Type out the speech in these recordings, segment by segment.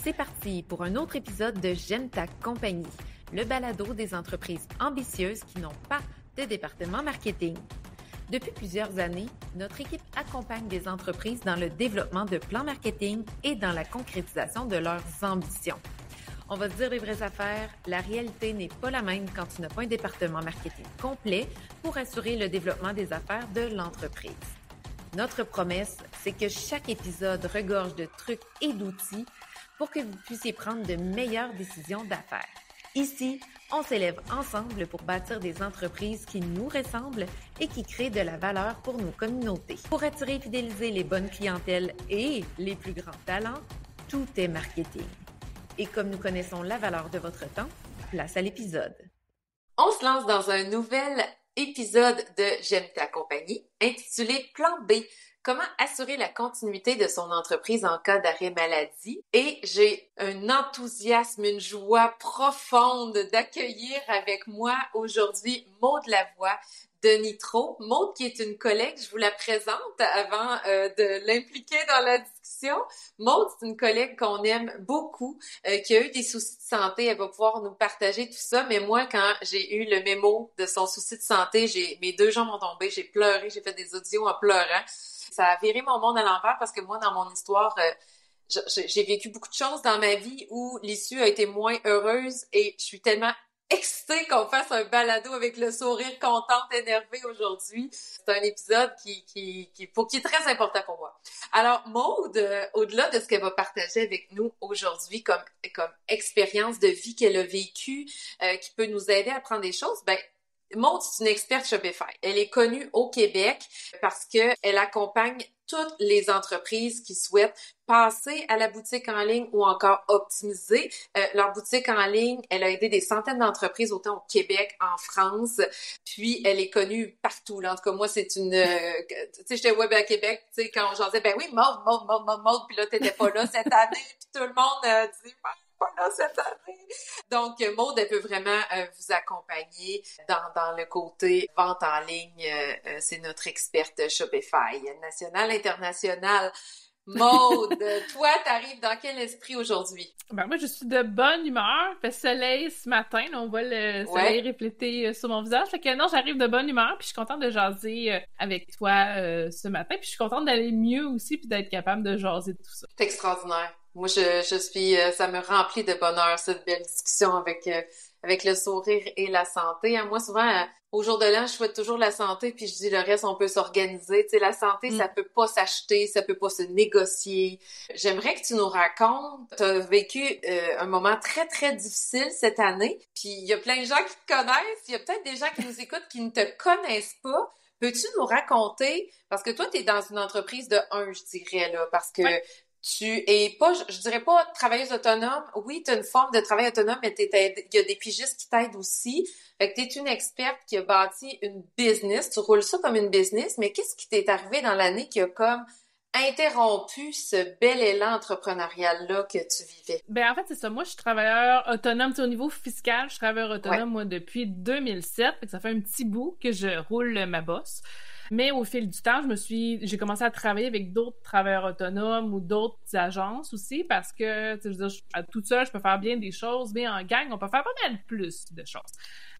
C'est parti pour un autre épisode de J'aime ta compagnie, le balado des entreprises ambitieuses qui n'ont pas de département marketing. Depuis plusieurs années, notre équipe accompagne des entreprises dans le développement de plans marketing et dans la concrétisation de leurs ambitions. On va se dire les vraies affaires, la réalité n'est pas la même quand tu n'as pas un département marketing complet pour assurer le développement des affaires de l'entreprise. Notre promesse, c'est que chaque épisode regorge de trucs et d'outils pour que vous puissiez prendre de meilleures décisions d'affaires. Ici, on s'élève ensemble pour bâtir des entreprises qui nous ressemblent et qui créent de la valeur pour nos communautés. Pour attirer et fidéliser les bonnes clientèles et les plus grands talents, tout est marketing. Et comme nous connaissons la valeur de votre temps, place à l'épisode. On se lance dans un nouvel épisode de J'aime ta compagnie, intitulé Plan B. Comment assurer la continuité de son entreprise en cas d'arrêt maladie? Et j'ai un enthousiasme, une joie profonde d'accueillir avec moi aujourd'hui Maude Lavoie de Nitro. Maude qui est une collègue, je vous la présente avant de l'impliquer dans la discussion. Maude, c'est une collègue qu'on aime beaucoup, qui a eu des soucis de santé. Elle va pouvoir nous partager tout ça. Mais moi, quand j'ai eu le mémo de son souci de santé, mes deux jambes ont tombé, j'ai pleuré, j'ai fait des audios en pleurant. Ça a viré mon monde à l'envers parce que moi, dans mon histoire, j'ai vécu beaucoup de choses dans ma vie où l'issue a été moins heureuse et je suis tellement excitée qu'on fasse un balado avec le sourire contente, énervée aujourd'hui. C'est un épisode qui est très important pour moi. Alors, Maude, au-delà de ce qu'elle va partager avec nous aujourd'hui comme expérience de vie qu'elle a vécue, qui peut nous aider à prendre des choses, Maude, c'est une experte Shopify. Elle est connue au Québec parce que elle accompagne toutes les entreprises qui souhaitent passer à la boutique en ligne ou encore optimiser leur boutique en ligne. Elle a aidé des centaines d'entreprises autant au Québec, en France, puis elle est connue partout. Là. En tout cas, moi, c'est une... tu sais, j'étais web à Québec, tu sais, quand j'en disais, ben oui, Maude, puis là, t'étais pas là cette année, puis tout le monde dit... pas là cette année. Donc, Maude, elle peut vraiment vous accompagner dans le côté vente en ligne. C'est notre experte Shopify, nationale, internationale. Maude, toi, t'arrives dans quel esprit aujourd'hui? Moi, je suis de bonne humeur. Il fait soleil ce matin. Là, on voit le soleil reflété sur mon visage. Fait que non, j'arrive de bonne humeur. Puis je suis contente de jaser avec toi ce matin. Puis je suis contente d'aller mieux aussi puis d'être capable de jaser de tout ça. C'est extraordinaire. Moi, je suis, ça me remplit de bonheur, cette belle discussion avec le sourire et la santé. Hein. Moi, souvent, au jour de l'an, je souhaite toujours la santé, puis je dis le reste, on peut s'organiser. Tu sais, la santé, ça peut pas s'acheter, ça peut pas se négocier. J'aimerais que tu nous racontes, tu as vécu un moment très, très difficile cette année, puis il y a plein de gens qui te connaissent, il y a peut-être des gens qui nous écoutent qui ne te connaissent pas. Peux-tu nous raconter, parce que toi, tu es dans une entreprise de 1, je dirais, là, parce que tu es pas, je dirais pas travailleuse autonome. Oui, tu as une forme de travail autonome, mais il y a des pigistes qui t'aident aussi. Fait que tu es une experte qui a bâti une business. Tu roules ça comme une business, mais qu'est-ce qui t'est arrivé dans l'année qui a comme interrompu ce bel élan entrepreneurial-là que tu vivais? En fait, c'est ça. Moi, je suis travailleur autonome. Tu sais, au niveau fiscal, je suis travailleur autonome, moi, depuis 2007. Fait que ça fait un petit bout que je roule ma bosse. Mais au fil du temps, j'ai commencé à travailler avec d'autres travailleurs autonomes ou d'autres agences aussi parce que, tu sais, je veux dire, toute seule, je peux faire bien des choses, mais en gang, on peut faire pas mal plus de choses.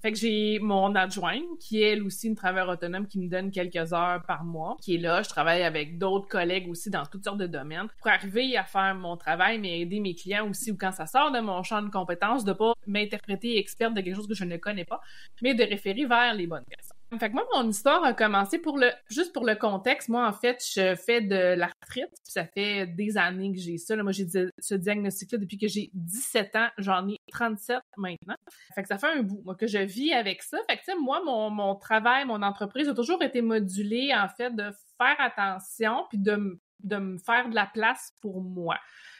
Fait que j'ai mon adjointe, qui est elle aussi une travailleuse autonome qui me donne quelques heures par mois, qui est là. Je travaille avec d'autres collègues aussi dans toutes sortes de domaines pour arriver à faire mon travail, mais aider mes clients aussi ou quand ça sort de mon champ de compétences, de pas m'interpréter experte de quelque chose que je ne connais pas, mais de référer vers les bonnes personnes. Fait que moi, mon histoire a commencé juste pour le contexte. Moi, en fait, je fais de l'arthrite. Ça fait des années que j'ai ça. Là, moi, j'ai ce diagnostic-là depuis que j'ai 17 ans. J'en ai 37 maintenant. Fait que ça fait un bout, moi, que je vis avec ça. Fait que, tu sais, moi, mon travail, mon entreprise a toujours été modulé, en fait, de faire attention puis de me faire de la place pour moi.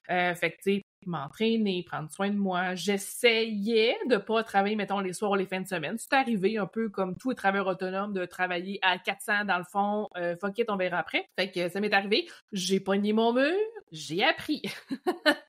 Fait que, tu sais, m'entraîner, prendre soin de moi. J'essayais de pas travailler, mettons, les soirs ou les fins de semaine. C'est arrivé un peu comme tous les travailleurs autonomes de travailler à 400 dans le fond. Fuck it, on verra après. Fait que ça m'est arrivé. J'ai pogné mon mur. J'ai appris.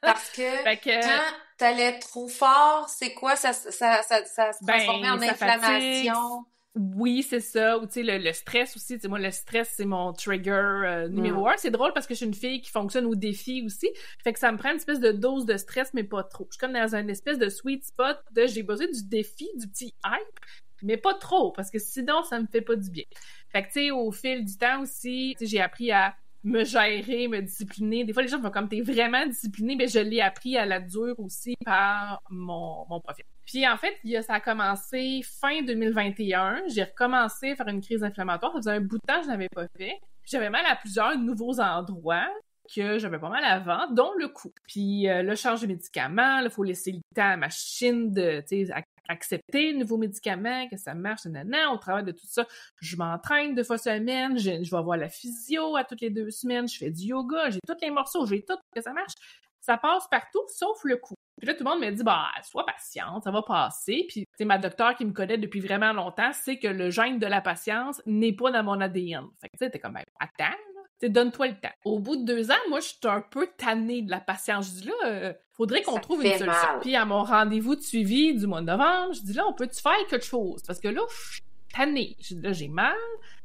Parce que quand t'allais trop fort, c'est quoi? Ça se transformait en inflammation? Oui, c'est ça. Ou tu sais, le stress aussi. Tu sais, moi, le stress, c'est mon trigger numéro 1. C'est drôle parce que je suis une fille qui fonctionne au défi aussi. Fait que ça me prend une espèce de dose de stress, mais pas trop. Je suis comme dans une espèce de sweet spot de j'ai besoin du défi, du petit hype, mais pas trop, parce que sinon, ça me fait pas du bien. Fait que tu sais, au fil du temps aussi, tu sais, j'ai appris à me gérer, me discipliner. Des fois, les gens font comme t'es vraiment discipliné, mais je l'ai appris à la dure aussi par mon profil. Puis en fait, ça a commencé fin 2021. J'ai recommencé à faire une crise inflammatoire. Ça faisait un bout de temps que je n'avais pas fait. Puis j'avais mal à plusieurs nouveaux endroits que j'avais pas mal avant, dont le cou. Puis là, je change de médicaments. Il faut laisser le temps à ma machine de, tu sais, accepter le nouveau médicament, que ça marche, nanana, au travers de tout ça. Je m'entraîne 2 fois semaine, je vais voir la physio à toutes les 2 semaines, je fais du yoga, j'ai tous les morceaux, j'ai tout, que ça marche. Ça passe partout, sauf le cou. Puis là, tout le monde me dit, sois patiente, ça va passer. Puis, tu sais, ma docteure qui me connaît depuis vraiment longtemps sait que le gène de la patience n'est pas dans mon ADN. Fait que, tu sais, t'es comme, attends, là. Tu sais, donne-toi le temps. Au bout de 2 ans, moi, je suis un peu tannée de la patience. Je dis là, faudrait qu'on trouve une solution. Puis à mon rendez-vous de suivi du mois de novembre, je dis là, on peut-tu faire quelque chose? Parce que là, je suis tannée. Je dis là, j'ai mal,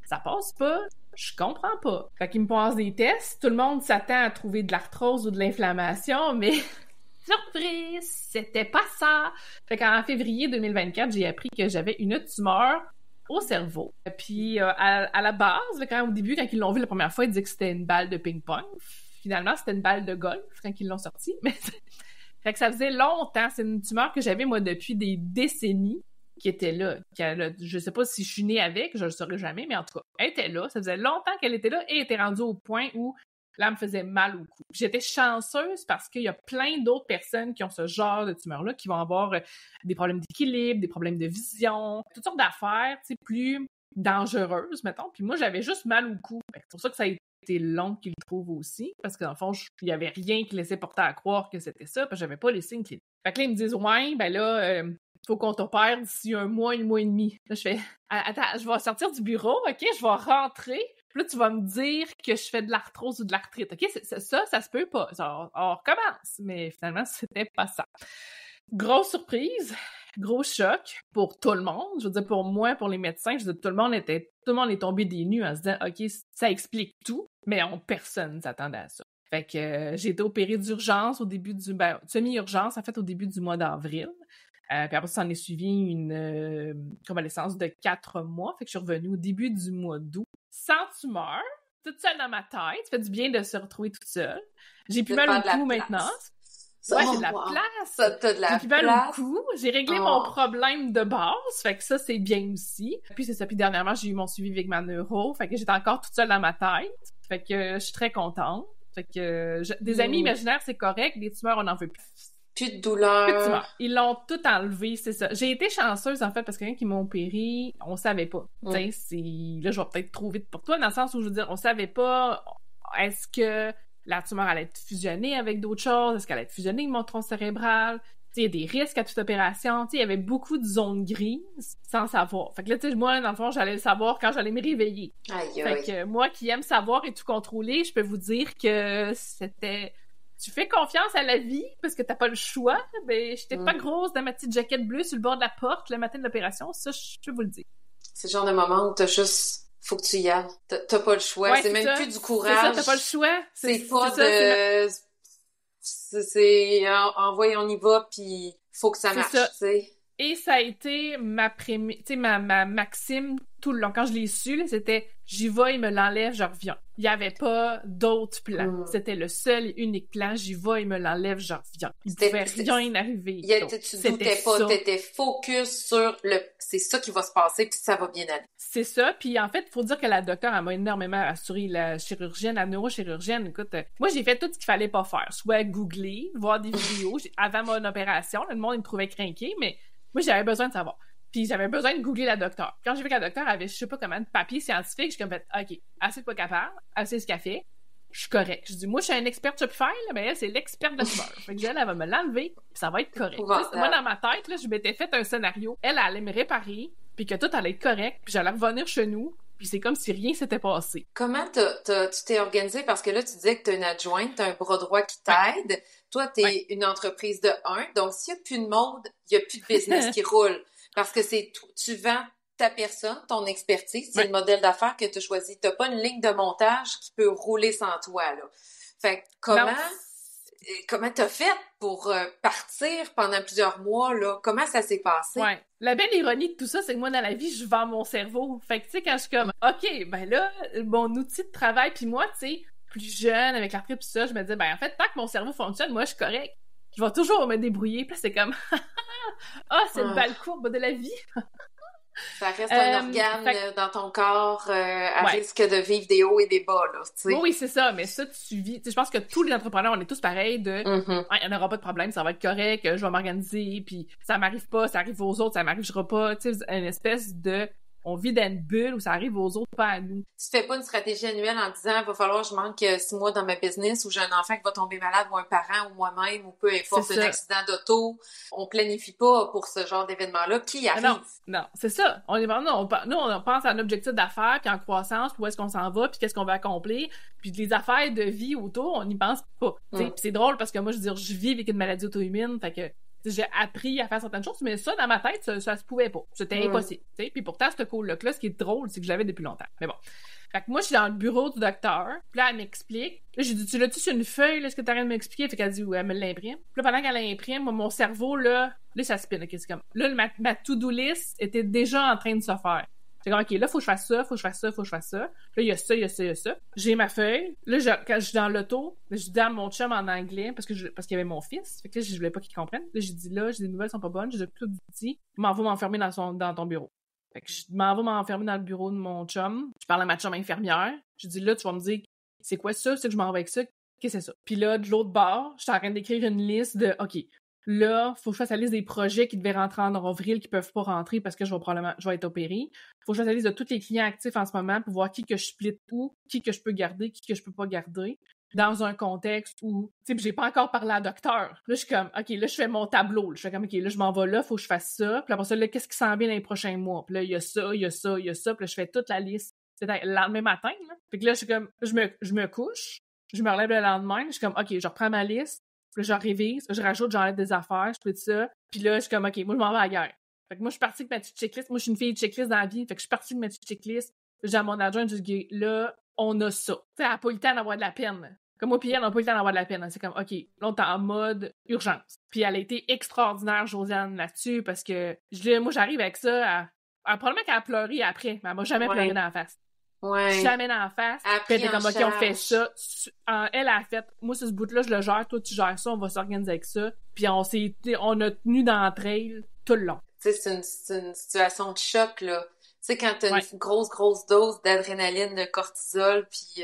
ça passe pas, je comprends pas. Fait qu'ils me passent des tests, tout le monde s'attend à trouver de l'arthrose ou de l'inflammation, mais surprise, c'était pas ça. Fait qu'en février 2024, j'ai appris que j'avais une tumeur au cerveau. Puis à la base, au début, quand ils l'ont vu la première fois, ils disaient que c'était une balle de ping-pong. Finalement, c'était une balle de golf quand ils l'ont sortie. Mais fait que ça faisait longtemps. C'est une tumeur que j'avais, moi, depuis des décennies, qui était là. Je sais pas si je suis née avec, je le saurais jamais, mais en tout cas, elle était là. Ça faisait longtemps qu'elle était là et elle était rendue au point où là, elle me faisait mal au cou. J'étais chanceuse parce qu'il y a plein d'autres personnes qui ont ce genre de tumeur-là, qui vont avoir des problèmes d'équilibre, des problèmes de vision, toutes sortes d'affaires, tu sais, plus dangereuses, mettons. Puis moi, j'avais juste mal au cou. C'est pour ça que ça a été long qu'ils le trouvent aussi, parce que dans le fond, il y avait rien qui laissait porter à croire que c'était ça, parce que j'avais pas les signes cliniques. Fait que là, ils me disent, ouais, ben là, faut qu'on t'opère d'ici 1 mois et demi. Là, je fais, attends, je vais sortir du bureau, OK, je vais rentrer. Puis là, tu vas me dire que je fais de l'arthrose ou de l'arthrite. OK, ça se peut pas. On recommence. Mais finalement, c'était pas ça. Grosse surprise, gros choc pour tout le monde. Je veux dire, pour moi, pour les médecins, je veux dire, tout le monde est tombé des nues en se disant, OK, ça explique tout, mais personne ne s'attendait à ça. Fait que j'ai été opérée d'urgence au début semi-urgence, en fait, au début du mois d'avril. Puis après, ça en est suivi une convalescence de 4 mois. Fait que je suis revenue au début du mois d'août. Sans tumeur, toute seule dans ma tête. Ça fait du bien de se retrouver toute seule. J'ai plus mal au cou maintenant. Ouais, j'ai de la place. T'as de la place. J'ai plus mal au cou. J'ai réglé mon problème de base. Fait que ça, c'est bien aussi. Puis c'est ça. Puis dernièrement, j'ai eu mon suivi avec ma neuro. Fait que j'étais encore toute seule dans ma tête. Fait que je suis très contente. Fait que des amis imaginaires, c'est correct. Des tumeurs, on n'en veut plus. Plus de douleur. Plus de tumeur. Ils l'ont tout enlevé, c'est ça. J'ai été chanceuse, en fait, parce que quand ils m'ont opéré, on savait pas. Tu sais, là, je vais peut-être trop vite pour toi, dans le sens où, je veux dire, on savait pas, est-ce que la tumeur allait être fusionnée avec d'autres choses? Est-ce qu'elle allait être fusionnée avec mon tronc cérébral? Tu sais, il y a des risques à toute opération. Tu sais, il y avait beaucoup de zones grises sans savoir. Fait que là, tu sais, moi, dans le fond, j'allais le savoir quand j'allais me réveiller. Aïe. Fait que moi, qui aime savoir et tout contrôler, je peux vous dire que c'était... Tu fais confiance à la vie parce que t'as pas le choix. Ben, j'étais pas grosse dans ma petite jaquette bleue sur le bord de la porte le matin de l'opération. Ça, je peux vous le dire. C'est le genre de moment où t'as juste... Faut que tu y ailles. T'as pas le choix. Ouais, c'est même ça. plus du courage. C'est ça, t'as pas le choix. C'est pas de... C'est envoyez, on y va, puis faut que ça marche, tu sais. Et ça a été ma maxime tout le long. Quand je l'ai su, là, c'était j'y vais, il me l'enlève, je reviens. Il n'y avait pas d'autre plan. C'était le seul et unique plan. J'y vais, il me l'enlève, je reviens. Il ne pouvait rien arriver. Tu doutais pas, t'étais focus sur c'est ça qui va se passer, puis ça va bien aller. C'est ça. Puis en fait, il faut dire que la docteure, elle m'a énormément rassurée. La chirurgienne, la neurochirurgienne, écoute, moi, j'ai fait tout ce qu'il fallait pas faire. Soit googler, voir des vidéos. Avant mon opération, le monde, il me trouvait crinqué, mais moi, j'avais besoin de savoir. Puis j'avais besoin de googler la docteure. Quand j'ai vu que la docteure avait, je sais pas comment, de papier scientifique, je suis comme fait, OK, assez de pas capable, assez ce qu'elle fait, je suis correct. Je dis, moi, je suis un expert Shopify, là, mais elle, c'est l'experte de la tumeur. Fait que elle va me l'enlever, puis ça va être correct. Moi, dans ma tête, là, je m'étais fait un scénario. Elle allait me réparer, puis que tout allait être correct, puis j'allais revenir chez nous, puis c'est comme si rien s'était passé. Comment tu t'es organisée? Parce que là, tu disais que t'as une adjointe, t'as un bras droit qui t'aide. Ouais. Toi, t'es une entreprise de 1. Donc, s'il n'y a plus de monde, il n'y a plus de business qui roule. Parce que tu vends ta personne, ton expertise, c'est le modèle d'affaires que tu as choisi. T'as pas une ligne de montage qui peut rouler sans toi, là. Fait que comment t'as fait pour partir pendant plusieurs mois, là? Comment ça s'est passé? Ouais. La belle ironie de tout ça, c'est que moi, dans la vie, je vends mon cerveau. Fait que, tu sais, quand je suis comme, OK, ben là, mon outil de travail, puis moi, tu sais, plus jeune, avec la prep, tout ça, je me disais, ben en fait, tant que mon cerveau fonctionne, moi, je suis correct. Je vais toujours me débrouiller. Puis c'est comme, cette belle courbe de la vie. Ça reste un organe dans ton corps à risque de vivre des hauts et des bas, là, tu sais. Oui, c'est ça, mais ça, tu vis... Je pense que tous les entrepreneurs, on est tous pareils de il n'y en aura pas de problème, ça va être correct, je vais m'organiser, puis ça m'arrive pas, ça arrive aux autres, ça m'arrivera pas, tu sais, une espèce de... On vit dans une bulle où ça arrive aux autres, pas à nous. Tu fais pas une stratégie annuelle en disant il va falloir que je manque 6 mois dans ma business ou j'ai un enfant qui va tomber malade ou un parent ou moi-même ou peu importe, un accident d'auto. On planifie pas pour ce genre d'événement-là qui arrive. Non, c'est ça. Nous, on pense à un objectif d'affaires puis en croissance, puis où est-ce qu'on s'en va, puis qu'est-ce qu'on va accomplir, puis les affaires de vie autour, on n'y pense pas. Puis c'est drôle parce que moi, je veux dire, je vis avec une maladie auto-immune, fait que j'ai appris à faire certaines choses, mais ça, dans ma tête, ça se pouvait pas. C'était impossible. T'sais? Puis pourtant, ce call-là, ce qui est drôle, c'est que je l'avais depuis longtemps. Mais bon. Fait que moi, je suis dans le bureau du docteur. Puis là, elle m'explique. Là, j'ai dit, tu l'as-tu sur une feuille, là, ce que t'as rien de m'expliquer? Fait qu'elle dit, ouais, elle me l'imprime. Puis là, pendant qu'elle l'imprime, moi, mon cerveau, là, ça spin. OK, c'est comme, là, ma to-do list était déjà en train de se faire. C'est comme, OK, là, faut que je fasse ça, faut que je fasse ça, faut que je fasse ça. Là, il y a ça, il y a ça, il y a ça. J'ai ma feuille. Là, quand je suis dans l'auto, je dis à mon chum en anglais, parce qu'il y avait mon fils. Fait que là, je voulais pas qu'il comprenne. Là, j'ai dit, les nouvelles sont pas bonnes. J'ai tout dit. M'en va m'enfermer dans ton bureau. Fait que je m'en vais m'enfermer dans le bureau de mon chum. Je parle à ma chum infirmière. Je dis, là, tu vas me dire, c'est quoi ça? C'est que je m'en vais avec ça? Qu'est-ce que c'est ça? Puis là, de l'autre bord, je suis en train d'écrire une liste de, OK, là, faut que je fasse la liste des projets qui devaient rentrer en avril qui peuvent pas rentrer parce que je vais être opérée. Faut que je fasse la liste de tous les clients actifs en ce moment pour voir qui que je split où, qui que je peux garder, qui que je peux pas garder. Dans un contexte où, tu sais, j'ai pas encore parlé à docteur. Là, je suis comme, OK, là, je fais mon tableau. Je fais comme, OK, là, je m'en vais là, faut que je fasse ça. Puis après ça, là, qu'est-ce qui s'en vient dans les prochains mois? Puis là, il y a ça, il y a ça, il y a ça. Puis là, je fais toute la liste. C'est le lendemain matin, là. Fait que là, je suis comme, je me couche, je me relève le lendemain, je suis comme, OK, je reprends ma liste. Puis là, je révise, je rajoute, j'enlève des affaires, je fais ça. Puis là, je suis comme, OK, moi, je m'en vais à la guerre. Fait que moi, je suis partie avec ma petite checklist. Moi, je suis une fille de checklist dans la vie. Fait que je suis partie avec ma petite checklist. J'ai à mon adjoint, je dis, là, on a ça. Tu sais, elle n'a pas eu le temps d'avoir de la peine. Comme moi, puis elle n'a pas eu le temps d'avoir de la peine. C'est comme, OK, là, on est en mode urgence. Puis elle a été extraordinaire, Josiane, là-dessus, parce que moi, j'arrive avec ça. Probablement qu'elle a pleuré après, mais elle m'a jamais pleuré dans la face. Ouais. Jamais dans la face. Puis elle était comme, OK, on fait ça. Elle a fait, moi, ce bout-là, je le gère, toi, tu gères ça, on va s'organiser avec ça. Puis on a tenu dans le trail tout le long. Tu sais, c'est une situation de choc, là. Tu sais, quand t'as une grosse dose d'adrénaline, de cortisol, puis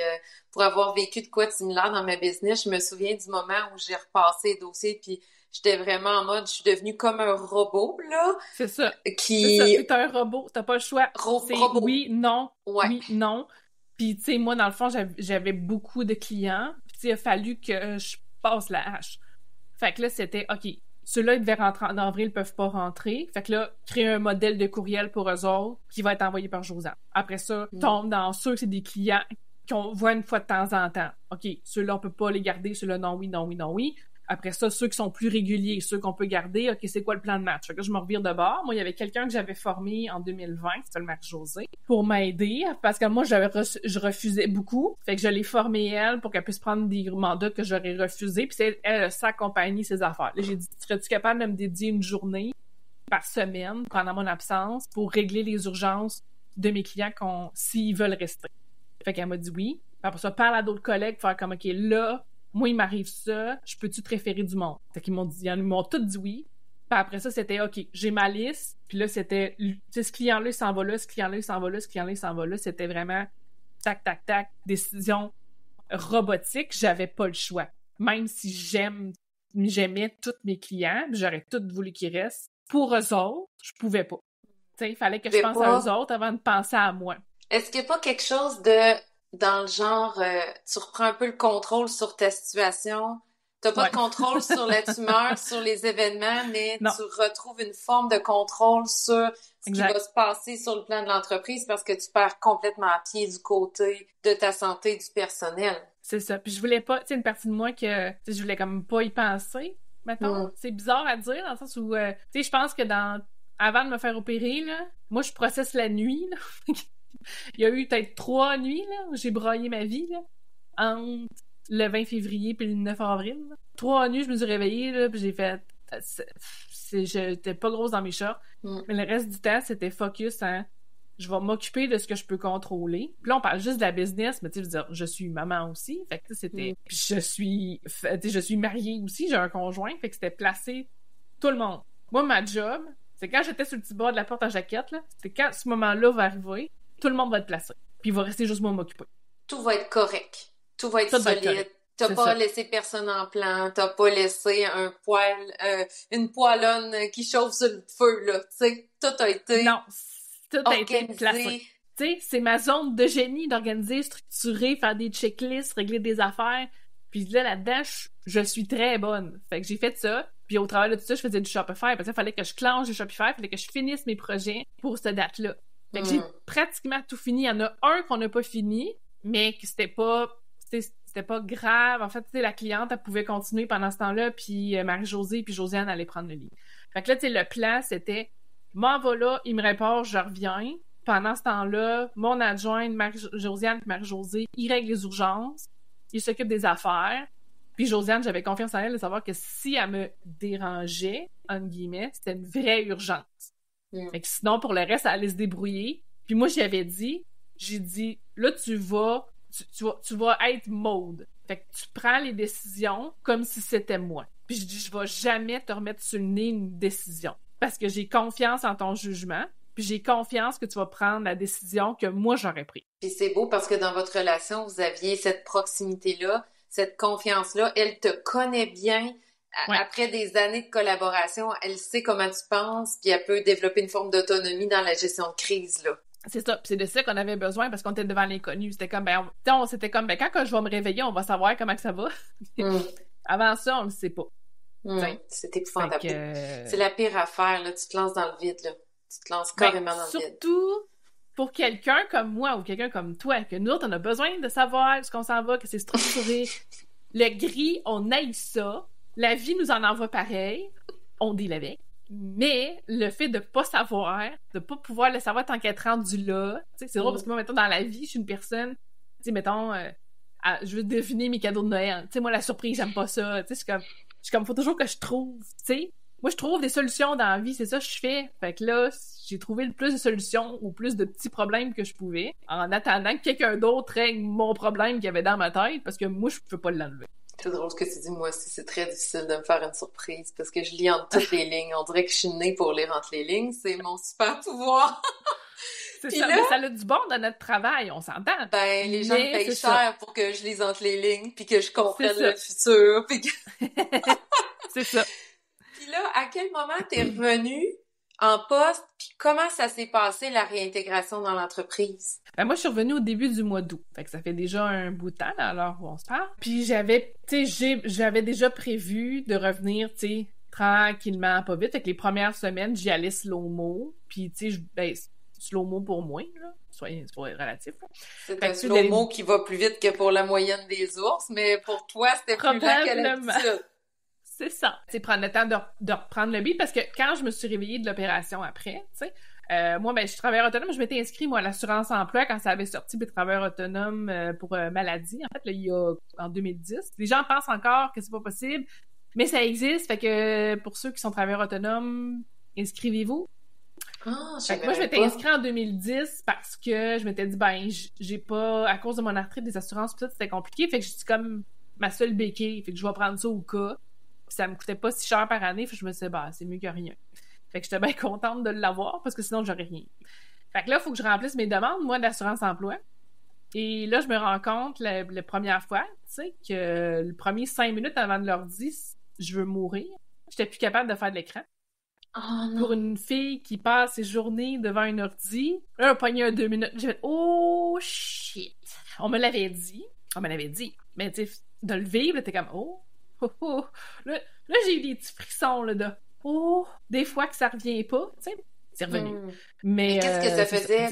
pour avoir vécu de quoi de similaire dans ma business, je me souviens du moment où j'ai repassé les dossiers, puis j'étais vraiment en mode, je suis devenue comme un robot, là. C'est ça. C'est un robot, t'as pas le choix. C'est robot. Oui, non, oui, non. Puis, tu sais, moi, dans le fond, j'avais beaucoup de clients, puis il a fallu que je passe la hache. Fait que là, c'était, OK, ceux-là, ils devaient rentrer en avril, ils peuvent pas rentrer. Fait que là, créer un modèle de courriel pour eux autres qui va être envoyé par Josiane. Après ça, tombe dans ceux que c'est des clients qu'on voit une fois de temps en temps. OK, ceux-là, on peut pas les garder. Ceux-là, non, oui, non, oui, non, oui. Après ça, ceux qui sont plus réguliers, ceux qu'on peut garder, OK, c'est quoi le plan de match? Fait que je me revire de bord. Moi, il y avait quelqu'un que j'avais formé en 2020, c'était le Marc-José, pour m'aider, parce que moi, je refusais beaucoup. Fait que je l'ai formée, elle, pour qu'elle puisse prendre des mandats que j'aurais refusés, puis c'est elle s'accompagner ses affaires. Là, j'ai dit, serais-tu capable de me dédier une journée par semaine, pendant mon absence, pour régler les urgences de mes clients s'ils veulent rester? Fait qu'elle m'a dit oui. Puis après ça, parle à d'autres collègues, faire comme, OK, là, moi, il m'arrive ça, je peux-tu te référer du monde? Fait qu'ils ils m'ont tous dit oui. Puis après ça, c'était, OK, j'ai ma liste. Puis là, c'était, tu sais, ce client-là, il s'en va là, ce client-là, il s'en va là, ce client-là, il s'en va là. C'était vraiment tac, tac, tac, décision robotique. J'avais pas le choix. Même si j'aimais tous mes clients, j'aurais tout voulu qu'ils restent. Pour eux autres, je pouvais pas. Tu sais, il fallait que je pense à eux autres avant de penser à moi. Est-ce qu'il n'y a pas quelque chose de... dans le genre, tu reprends un peu le contrôle sur ta situation. T'as pas de contrôle sur la tumeur, sur les événements, mais tu retrouves une forme de contrôle sur ce qui va se passer sur le plan de l'entreprise parce que tu perds complètement à pied du côté de ta santé du personnel. C'est ça. Puis je voulais pas, tu sais, une partie de moi que je voulais comme pas y penser, mettons. C'est bizarre à dire dans le sens où, tu sais, je pense que avant de me faire opérer, là, moi, je processe la nuit, là. Il y a eu peut-être 3 nuits, là, où j'ai broyé ma vie, là, entre le 20 février puis le 9 avril. Là. 3 nuits, je me suis réveillée, là, puis j'ai fait... J'étais pas grosse dans mes shorts, mais le reste du temps, c'était focus, hein. Je vais m'occuper de ce que je peux contrôler. Puis là, on parle juste de la business, mais tu sais, je veux dire, je suis maman aussi, fait que c'était... Puis je suis mariée aussi, j'ai un conjoint, fait que c'était placer tout le monde. Moi, ma job, c'est quand j'étais sur le petit bord de la porte à jaquette, là, c'était quand ce moment-là va arriver, tout le monde va être placé. Puis il va rester juste moi m'occuper. Tout va être correct. Tout va être solide. T'as pas laissé personne en plan, t'as pas laissé un poêle, une poêlonne qui chauffe sur le feu, là, tu sais. Tout a été... Non, tout a été placé. Tu sais, c'est ma zone de génie d'organiser, structurer, faire des checklists, régler des affaires. Puis là-dedans, je suis très bonne. Fait que j'ai fait ça. Puis au travers de tout ça, je faisais du Shopify. Parce qu'il fallait que je clenche du Shopify. Il fallait que je finisse mes projets pour cette date-là. Fait que j'ai pratiquement tout fini. Il y en a un qu'on n'a pas fini, mais que c'était pas grave. En fait, tu sais, la cliente, elle pouvait continuer pendant ce temps-là. Puis Marie-Josée puis Josiane allaient prendre le lit. Fait que là, tu sais, le plan, c'était... M'en va là, il me répare, je reviens. Pendant ce temps-là, mon adjointe, Josiane et Marie-Josée, ils règlent les urgences, ils s'occupent des affaires. Puis Josiane, j'avais confiance en elle de savoir que si elle me dérangeait, entre guillemets, c'était une vraie urgence. Fait que sinon, pour le reste, elle allait se débrouiller. Puis moi, j'ai dit, là, tu vas être mode. Fait que tu prends les décisions comme si c'était moi. Puis je dis, je vais jamais te remettre sur le nez une décision. Parce que j'ai confiance en ton jugement, puis j'ai confiance que tu vas prendre la décision que moi, j'aurais prise. Puis c'est beau parce que dans votre relation, vous aviez cette proximité-là, cette confiance-là. Elle te connaît bien. Après des années de collaboration, elle sait comment tu penses, puis elle peut développer une forme d'autonomie dans la gestion de crise, là. C'est ça, puis c'est de ça qu'on avait besoin parce qu'on était devant l'inconnu. C'était comme, quand je vais me réveiller, on va savoir comment que ça va. Avant ça, on le sait pas. C'est épouvantable. C'est la pire affaire, là. Tu te lances dans le vide, là. Tu te lances carrément dans le vide. Surtout pour quelqu'un comme moi ou quelqu'un comme toi, que nous, on a besoin de savoir ce qu'on s'en va, que c'est structuré. Le gris, on haït ça. La vie nous en envoie pareil. On deal avec. Mais le fait de pas savoir, de pas pouvoir le savoir tant qu'être rendu là, tu sais, c'est drôle parce que moi, mettons, dans la vie, je suis une personne, tu sais, mettons, je veux deviner mes cadeaux de Noël. Tu sais, moi, la surprise, j'aime pas ça. Tu sais, je suis comme, faut toujours que je trouve, tu sais. Moi, je trouve des solutions dans la vie, c'est ça que je fais. Fait que là, j'ai trouvé le plus de solutions ou plus de petits problèmes que je pouvais, en attendant que quelqu'un d'autre règle mon problème qu'il y avait dans ma tête, parce que moi, je peux pas l'enlever. C'est drôle ce que tu dis, moi aussi, c'est très difficile de me faire une surprise, parce que je lis entre toutes les lignes. On dirait que je suis née pour lire entre les lignes, c'est mon super pouvoir. C'est ça, là, mais ça a du bon dans notre travail, on s'entend. Ben, les gens me payent cher pour que je lise entre les lignes, puis que je comprenne le futur, puis que... C'est ça. Puis là, à quel moment t'es revenue en poste, puis comment ça s'est passé, la réintégration dans l'entreprise? Ben moi, je suis revenue au début du mois d'août. Fait que ça fait déjà un bout de temps, là, à l'heure où on se parle. Puis j'avais déjà prévu de revenir, tu sais, tranquillement, pas vite. Fait que les premières semaines, j'y allais slow-mo. Puis, tu sais, slow-mo pour moi, là. Soyez relatif, là. C'est un slow-mo qui va plus vite que pour la moyenne des ours, mais pour toi, c'était plus lent qu'à l'habitude. C'est ça. Tu sais, prendre le temps de reprendre le beat, parce que quand je me suis réveillée de l'opération après, tu sais, moi, ben, je suis travailleur autonome, je m'étais inscrite, moi, à l'assurance emploi quand ça avait sorti, puis travailleur autonome pour maladie, en fait, là, en 2010. Les gens pensent encore que c'est pas possible, mais ça existe, fait que pour ceux qui sont travailleurs autonomes, inscrivez-vous. Fait que moi, je m'étais inscrite en 2010 parce que je m'étais dit, ben, j'ai pas, à cause de mon arthrite, des assurances, pis tout, c'était compliqué, fait que j'étais comme ma seule béquille, fait que je vais prendre ça au cas. Puis ça me coûtait pas si cher par année, fait que je me disais, bah, c'est mieux que rien. Fait que j'étais bien contente de l'avoir parce que sinon, j'aurais rien. Fait que là, il faut que je remplisse mes demandes, moi, d'assurance emploi. Et là, je me rends compte, la première fois, tu sais, que le premier 5 minutes avant de leur dire, je veux mourir, j'étais plus capable de faire de l'écran. Oh, pour une fille qui passe ses journées devant un ordi, là, on pognait un 2 minutes. J'ai fait, oh, shit. On me l'avait dit. Mais tu sais, de le vivre, là, t'es comme, oh. Là, j'ai eu des petits frissons, là, de, oh, des fois que ça revient pas, tu sais. C'est revenu. Mais qu'est-ce que ça faisait?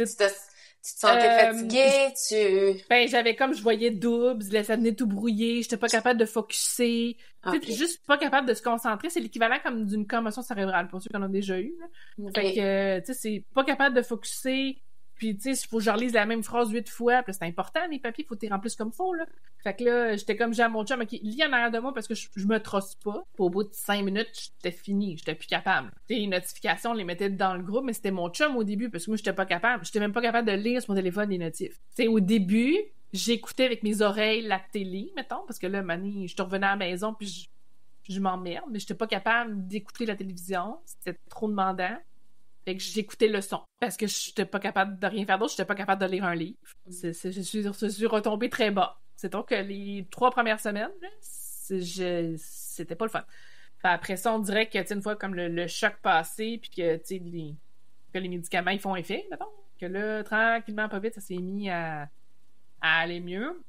Tu te sentais fatiguée, Ben, je voyais double, ça venait tout brouillé, j'étais pas capable de focusser. Okay. Tu sais, juste pas capable de se concentrer, c'est l'équivalent comme d'une commotion cérébrale, pour ceux qui en ont déjà eu, là. Okay. Fait que, tu sais, c'est pas capable de focusser, puis tu sais, il faut que je relise la même phrase 8 fois, puis c'est important, les papiers, faut que tu les remplisses comme faut, là. Fait que là, j'étais comme, j'ai à mon chum, OK, lis en arrière de moi parce que je me trosse pas. Puis au bout de 5 minutes, j'étais fini, j'étais plus capable. Tu sais, les notifications, on les mettait dans le groupe, mais c'était mon chum au début parce que moi, j'étais pas capable. J'étais même pas capable de lire sur mon téléphone les notifs. Tu sais, au début, j'écoutais avec mes oreilles la télé, mettons, parce que là, je te revenais à la maison, puis je m'emmerde, mais j'étais pas capable d'écouter la télévision. C'était trop demandant. Fait que j'écoutais le son. Parce que j'étais pas capable de rien faire d'autre, j'étais pas capable de lire un livre. Je suis retombée très bas. C'est donc que les 3 premières semaines, là, c'était pas le fun. Fait après ça, on dirait que, une fois comme le choc passé, puis que, les médicaments, ils font effet, mettons, que là, tranquillement, pas vite, ça s'est mis à aller mieux.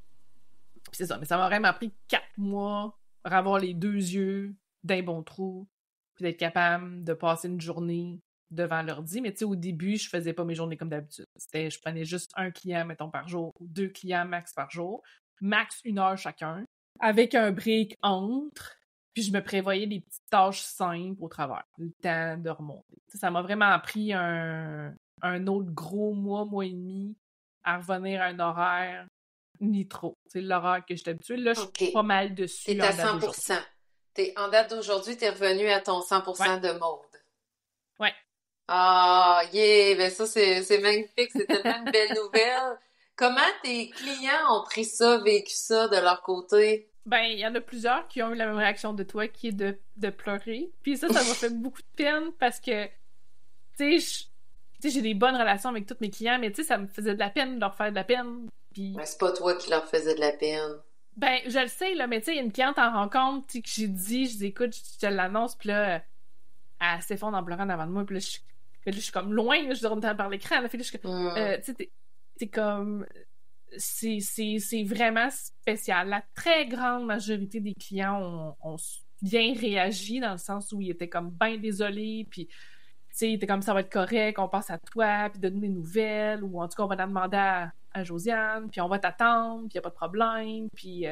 Puis c'est ça. Mais ça m'a vraiment pris 4 mois pour avoir les 2 yeux d'un bon trou, puis d'être capable de passer une journée devant l'ordi, mais tu sais, au début, je faisais pas mes journées comme d'habitude. Je prenais juste un client, mettons, par jour, ou 2 clients max par jour, max 1 heure chacun, avec un break entre, puis je me prévoyais des petites tâches simples au travers, le temps de remonter. T'sais, ça m'a vraiment pris un autre gros mois et demi à revenir à un horaire nitro. C'est l'horaire que j'étais habituée. Là, je suis pas mal dessus. T'es à 100%. En date d'aujourd'hui, t'es revenu à ton 100% de mode. Ouais. Ah, yeah! Ben ça, c'est magnifique. C'est tellement une belle nouvelle. Comment tes clients ont pris ça, vécu ça de leur côté? Ben, il y en a plusieurs qui ont eu la même réaction de toi, qui est de pleurer. Puis ça m'a fait beaucoup de peine parce que, tu sais, j'ai des bonnes relations avec tous mes clients, mais tu sais, ça me faisait de la peine de leur faire de la peine. Puis... Ben, c'est pas toi qui leur faisais de la peine. Ben, je le sais, là, mais tu sais, il y a une cliente en rencontre, tu sais, que j'ai dit, écoute, je te l'annonce, puis là, elle s'effondre en pleurant devant de moi, puis là, je suis comme loin, là, je dirais par l'écran, là, fait, là, tu sais, t'es comme... C'est vraiment spécial. La très grande majorité des clients ont bien réagi dans le sens où ils étaient comme bien désolés, puis tu sais, ils étaient comme ça va être correct, on passe à toi, puis donne des nouvelles, ou en tout cas on va en demander à Josiane, puis on va t'attendre, puis y a pas de problème, puis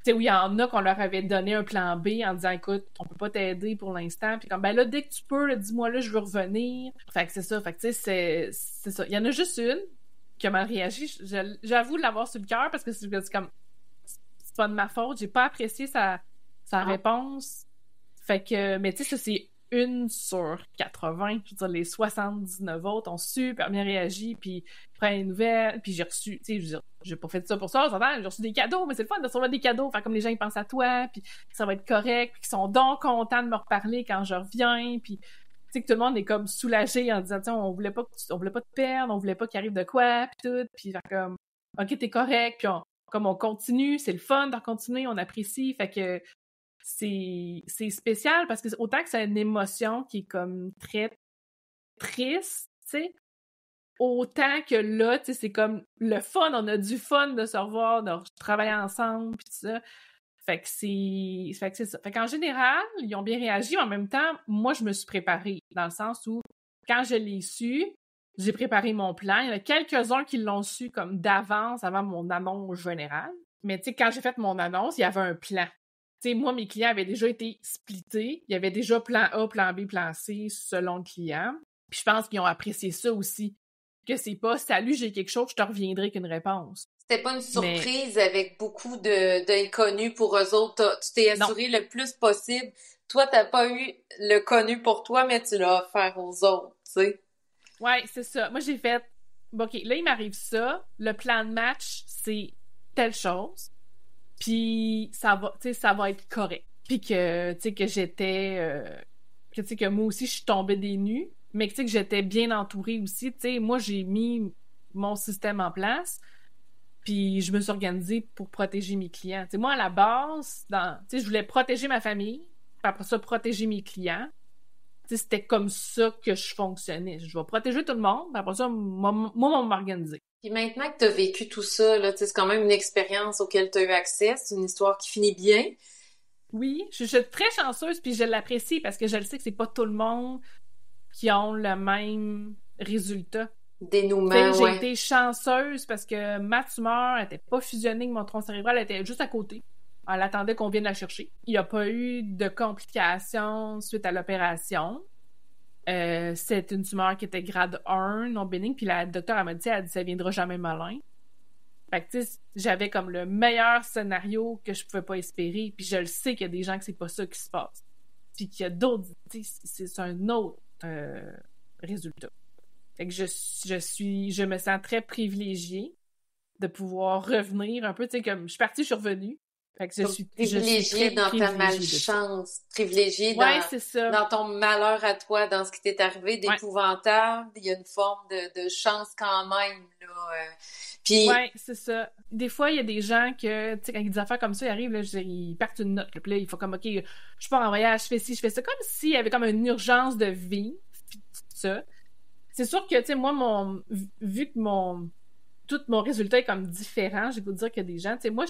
tu sais, où il y en a qu'on leur avait donné un plan B en disant écoute, on peut pas t'aider pour l'instant, puis comme ben là dès que tu peux, là, dis-moi là, je veux revenir. Fait que c'est ça, fait que tu sais, c'est ça. Il y en a juste une qui a mal réagi. J'avoue l'avoir sur le cœur parce que c'est comme c'est pas de ma faute, j'ai pas apprécié sa réponse. Fait que, mais tu sais, ça c'est 1 sur 80. Je veux dire, les 79 autres ont super bien réagi, puis ils prennent les nouvelles, puis j'ai reçu, tu sais, je veux dire, j'ai pas fait ça pour ça, j'ai reçu des cadeaux, mais c'est le fun de recevoir des cadeaux, faire comme les gens ils pensent à toi, puis ça va être correct, puis qu'ils sont donc contents de me reparler quand je reviens, puis tu sais que tout le monde est comme soulagé en disant tiens, on voulait pas te perdre, on voulait pas qu'il arrive de quoi, puis tout, puis comme ok t'es correct, puis on continue, c'est le fun de continuer, on apprécie, fait que c'est spécial parce que autant que c'est une émotion qui est comme très triste, tu sais, autant que là, tu sais, c'est comme le fun, on a du fun de se revoir, de travailler ensemble, puis tout ça. Fait que c'est ça. Fait qu'en général, ils ont bien réagi. En même temps, moi, je me suis préparée. Dans le sens où, quand je l'ai su, j'ai préparé mon plan. Il y en a quelques-uns qui l'ont su comme d'avance, avant mon annonce générale. Mais tu sais, quand j'ai fait mon annonce, il y avait un plan. Tu sais, moi, mes clients avaient déjà été splittés. Il y avait déjà plan A, plan B, plan C, selon le client. Puis je pense qu'ils ont apprécié ça aussi. Que c'est pas « Salut, j'ai quelque chose, je te reviendrai qu'une réponse ». C'était pas une surprise avec beaucoup d'inconnus pour eux autres. Tu t'es assuré le plus possible. Toi, t'as pas eu le connu pour toi, mais tu l'as offert aux autres, tu sais. Ouais, c'est ça. Moi, j'ai fait, bon, OK, là, il m'arrive ça. Le plan de match, c'est telle chose. Puis, ça va être correct. Puis que, tu sais, que j'étais... tu sais, que moi aussi, je suis tombée des nues. Mais tu sais, que j'étais bien entourée aussi. Tu sais, moi, j'ai mis mon système en place. Puis je me suis organisée pour protéger mes clients. T'sais, moi, à la base, je voulais protéger ma famille, puis après ça, protéger mes clients. T'sais, c'était comme ça que je fonctionnais. Je vais protéger tout le monde, puis après ça, moi, on va m'organiser. Puis maintenant que tu as vécu tout ça, là, c'est quand même une expérience auquel tu as eu accès. C'est une histoire qui finit bien. Oui, je suis très chanceuse, puis je l'apprécie parce que je le sais que c'est pas tout le monde qui ont le même résultat. Dénouement, j'ai été chanceuse parce que ma tumeur n'était pas fusionnée avec mon tronc cérébral, elle était juste à côté. Elle attendait qu'on vienne la chercher. Il n'y a pas eu de complications suite à l'opération. C'est une tumeur qui était grade 1, non bénigne, puis la docteure elle m'a dit, ça viendra jamais malin. Fait que, tu sais, j'avais comme le meilleur scénario que je pouvais pas espérer, puis je le sais qu'il y a des gens que c'est pas ça qui se passe. Puis qu'il y a d'autres, tu sais, c'est un autre résultat. Fait que je me sens très privilégiée de pouvoir revenir un peu, tu sais, comme je suis partie, je suis revenue. Fait que je suis privilégiée dans ta malchance, privilégiée dans ton malheur à toi, dans ce qui t'est arrivé d'épouvantable. Il y a une forme de chance quand même, là. Puis... Ouais, c'est ça. Des fois, il y a des gens que, tu sais, quand ils disent affaires comme ça, ils arrivent, là, je veux dire, ils partent une note, là, puis là, il faut comme, OK, je pars en voyage, je fais ci, je fais ça, comme s'il y avait comme une urgence de vie, puis tout ça. C'est sûr que, tu sais, moi, vu que tout mon résultat est comme différent, j'ai goût de dire qu'il y a des gens, tu sais, moi,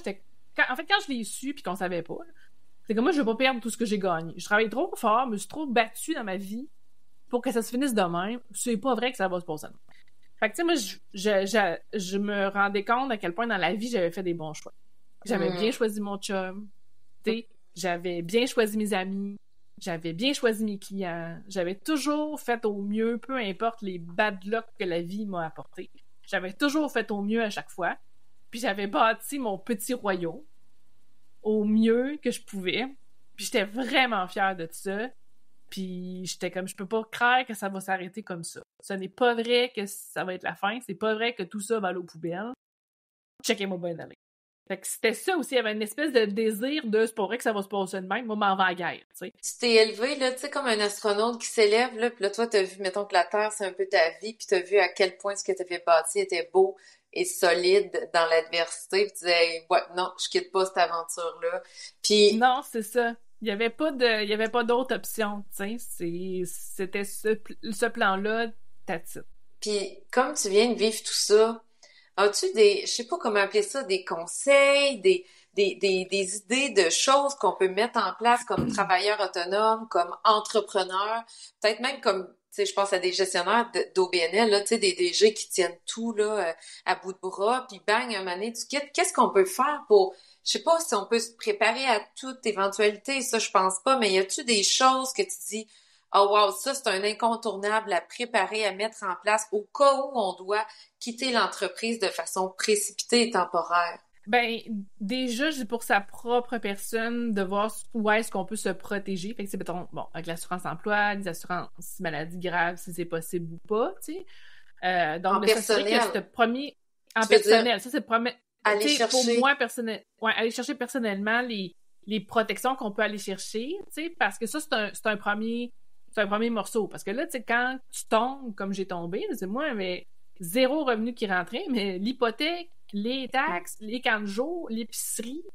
quand je l'ai su puis qu'on savait pas, c'est que moi, je veux pas perdre tout ce que j'ai gagné. Je travaille trop fort, je me suis trop battue dans ma vie pour que ça se finisse de même. C'est pas vrai que ça va se passer. Fait que, tu sais, moi, je me rendais compte à quel point dans la vie, j'avais fait des bons choix. J'avais bien choisi mon chum, tu sais, j'avais bien choisi mes amis, j'avais bien choisi mes clients, j'avais toujours fait au mieux, peu importe les bad luck que la vie m'a apporté. J'avais toujours fait au mieux à chaque fois. Puis j'avais bâti mon petit royaume au mieux que je pouvais. Puis j'étais vraiment fière de ça. Puis j'étais comme, je peux pas croire que ça va s'arrêter comme ça. Ce n'est pas vrai que ça va être la fin. C'est pas vrai que tout ça va aller aux poubelles. Checkez-moi bien d'aller. Fait que c'était ça aussi. Il y avait une espèce de désir de, c'est pas vrai que ça va se passer de même. Moi, m'en vais à la guerre, tu sais. Tu t'es élevé, là, tu sais, comme un astronaute qui s'élève, là, puis là, toi, t'as vu, mettons que la Terre, c'est un peu ta vie, puis t'as vu à quel point ce que t'avais bâti était beau et solide dans l'adversité, puis tu disais, ouais, non, je quitte pas cette aventure-là. Puis... Non, c'est ça. Il y avait pas d'autre option, tu sais. C'était ce plan-là, that's it. Puis, comme tu viens de vivre tout ça, as-tu je sais pas comment appeler ça, des conseils, des idées de choses qu'on peut mettre en place comme travailleur autonome, comme entrepreneur, peut-être même comme, tu sais, je pense à des gestionnaires d'OBNL, là, tu sais, des DG qui tiennent tout, là, à bout de bras, puis bang, un moment donné, tu quittes. Qu'est-ce qu'on peut faire pour, je sais pas si on peut se préparer à toute éventualité, ça, je pense pas, mais y a-tu des choses que tu dis, oh wow, ça, c'est un incontournable à préparer, à mettre en place au cas où on doit quitter l'entreprise de façon précipitée et temporaire? Ben, déjà, c'est pour sa propre personne de voir où est-ce qu'on peut se protéger. Fait que c'est, mettons, bon, avec l'assurance emploi, les assurances maladie grave, si c'est possible ou pas, tu sais. Donc, en personnel. Que c'est premier... En personnel, ça, c'est le premier... Aller chercher... Pour moi, aller chercher personnellement les protections qu'on peut aller chercher, tu sais, parce que ça, c'est un premier morceau. Parce que là, tu sais, quand tu tombes comme j'ai tombé, c'est moi, mais 0 revenu qui rentrait, mais l'hypothèque, les taxes, les camps de jour, l'épicerie,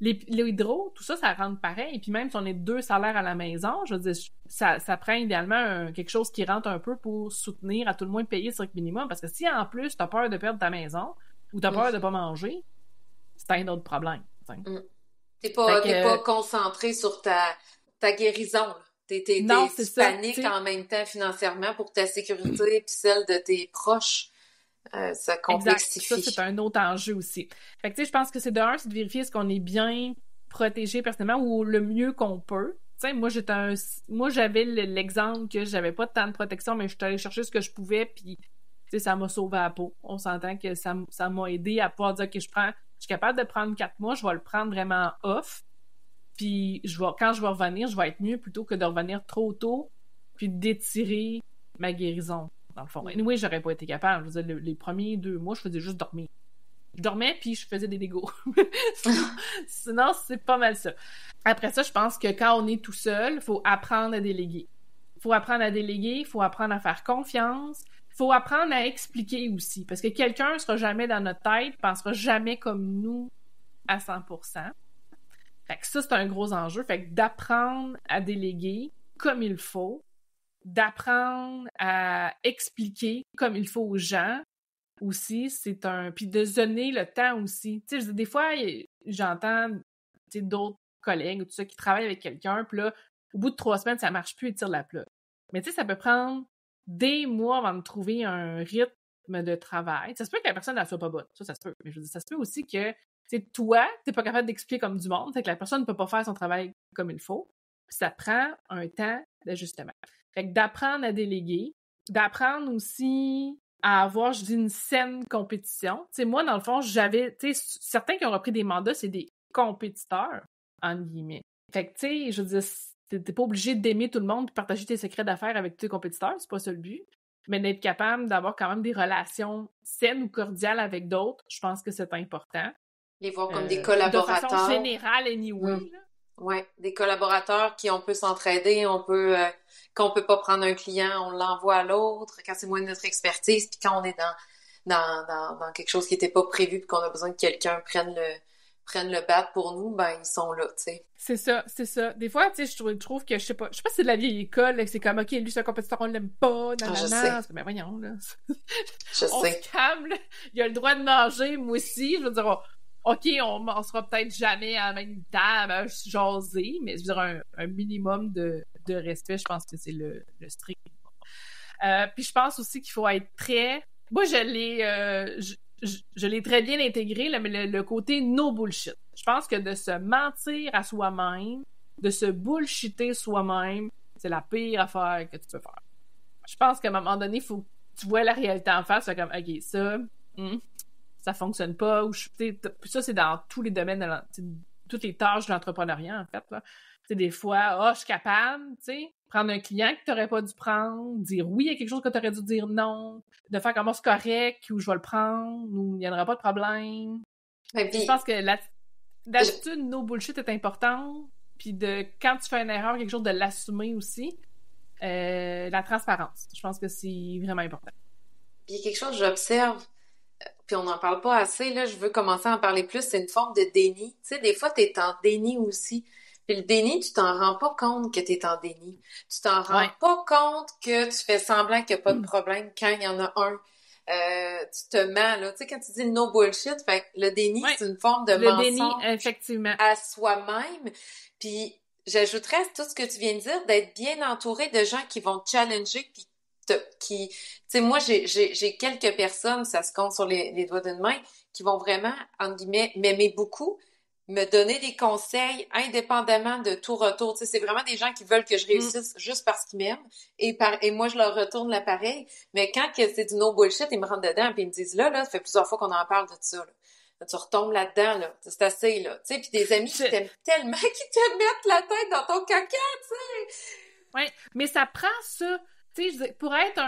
l'hydro, tout ça, ça rentre pareil. Et puis même si on est 2 salaires à la maison, je veux dire, ça prend idéalement quelque chose qui rentre un peu pour soutenir, à tout le moins payer le strict minimum. Parce que si en plus, t'as peur de perdre ta maison ou t'as peur de pas manger, c'est un autre problème. T'es pas concentré sur ta guérison, là. Tu paniques en même temps financièrement pour ta sécurité et celle de tes proches. Ça complexifie. Exact. Ça, c'est un autre enjeu aussi. Fait que, tu sais, je pense que c'est c'est de vérifier est-ce qu'on est bien protégé personnellement ou le mieux qu'on peut. Tu sais, moi, j'avais l'exemple que j'avais pas tant de protection, mais je suis allée chercher ce que je pouvais, puis, tu sais, ça m'a sauvé la peau. On s'entend que ça m'a aidé à pouvoir dire que je suis capable de prendre 4 mois, je vais le prendre vraiment off, puis quand je vais revenir, je vais être mieux plutôt que de revenir trop tôt, puis d'étirer ma guérison. Dans le fond. Anyway, j'aurais pas été capable. Je veux dire, les premiers 2 mois, je faisais juste dormir. Je dormais, puis je faisais des Legos. Sinon, c'est pas mal ça. Après ça, je pense que quand on est tout seul, il faut apprendre à déléguer. Il faut apprendre à déléguer, il faut apprendre à faire confiance, il faut apprendre à expliquer aussi. Parce que quelqu'un ne sera jamais dans notre tête, ne pensera jamais comme nous à 100%. Fait que ça, c'est un gros enjeu. Fait que d'apprendre à déléguer comme il faut, d'apprendre à expliquer comme il faut aux gens aussi, puis de se donner le temps aussi. Tu sais, des fois, j'entends d'autres collègues ou tout ça qui travaillent avec quelqu'un, puis là, au bout de 3 semaines, ça marche plus, ils tirent la plug. Mais tu sais, ça peut prendre des mois avant de trouver un rythme rythme de travail. Ça se peut que la personne ne soit pas bonne, ça se peut. Mais je veux dire, ça se peut aussi que toi, t'es pas capable d'expliquer comme du monde, fait que la personne ne peut pas faire son travail comme il faut. Puis ça prend un temps d'ajustement. Fait que d'apprendre à déléguer, d'apprendre aussi à avoir, je dis, une saine compétition. Tu sais, moi, dans le fond, j'avais, tu sais, certains qui ont repris des mandats, c'est des compétiteurs, entre guillemets. Fait que, tu sais, je veux dire, t'es pas obligé d'aimer tout le monde et partager tes secrets d'affaires avec tous tes compétiteurs, c'est pas ça le but. Mais d'être capable d'avoir quand même des relations saines ou cordiales avec d'autres, je pense que c'est important. Les voir comme des collaborateurs. De façon générale, anyway. Oui, des collaborateurs qui on peut s'entraider, qu'on peut pas prendre un client, on l'envoie à l'autre, quand c'est moins de notre expertise, puis quand on est dans quelque chose qui n'était pas prévu, puis qu'on a besoin que quelqu'un prenne le bat pour nous, ben ils sont là, tu sais. C'est ça. Des fois, tu sais, je trouve que, je sais pas si c'est de la vieille école, là, que c'est comme, OK, lui, c'est un compétiteur, on l'aime pas, nanana. Mais voyons, là. On se calme, là. Il a le droit de nager, moi aussi. Je veux dire, OK, on sera peut-être jamais à la même table à jaser, mais je veux dire, un minimum de respect, je pense que c'est le strict. Puis je pense aussi qu'il faut être très... Moi, je l'ai très bien intégré, là, mais le côté no bullshit. Je pense que de se mentir à soi-même, de se bullshiter soi-même, c'est la pire affaire que tu peux faire. Je pense qu'à un moment donné, il faut que tu vois la réalité en face, c'est comme, OK, ça fonctionne pas, ou ça, c'est dans tous les domaines, toutes les tâches de l'entrepreneuriat, en fait, là. Tu sais, des fois, je suis capable, tu sais, prendre un client que t'aurais pas dû prendre, dire oui à quelque chose que t'aurais dû dire non, de faire comment c'est correct, ou je vais le prendre, ou il n'y en aura pas de problème. Je pense que l'attitude no bullshit est importante, puis quand tu fais une erreur, quelque chose de l'assumer aussi. La transparence, je pense que c'est vraiment important. Puis il y a quelque chose que j'observe, puis on n'en parle pas assez, là, je veux commencer à en parler plus, c'est une forme de déni. Tu sais, des fois, t'es en déni aussi. Puis le déni, tu t'en rends pas compte que t'es en déni. Tu t'en rends pas compte que tu fais semblant qu'il n'y a pas de problème quand il y en a un. Tu te mens, là. Tu sais, quand tu dis no bullshit, fait que le déni, c'est une forme de mensonge déni, effectivement, à soi-même. Puis j'ajouterais à tout ce que tu viens de dire, d'être bien entouré de gens qui vont te challenger, puis tu sais, moi, j'ai quelques personnes, ça se compte sur les doigts d'une main, qui vont vraiment, entre guillemets, m'aimer beaucoup, me donner des conseils indépendamment de tout retour. Tu sais, c'est vraiment des gens qui veulent que je réussisse juste parce qu'ils m'aiment, et moi, je leur retourne l'appareil. Mais quand c'est du no bullshit, ils me rentrent dedans, puis ils me disent, là, ça fait plusieurs fois qu'on en parle de ça, là. Tu retombes là-dedans, là. C'est assez, là. Tu sais, puis des amis qui t'aiment tellement, qui te mettent la tête dans ton caca, tu sais. Oui, mais ça prend ça. Tu sais, pour être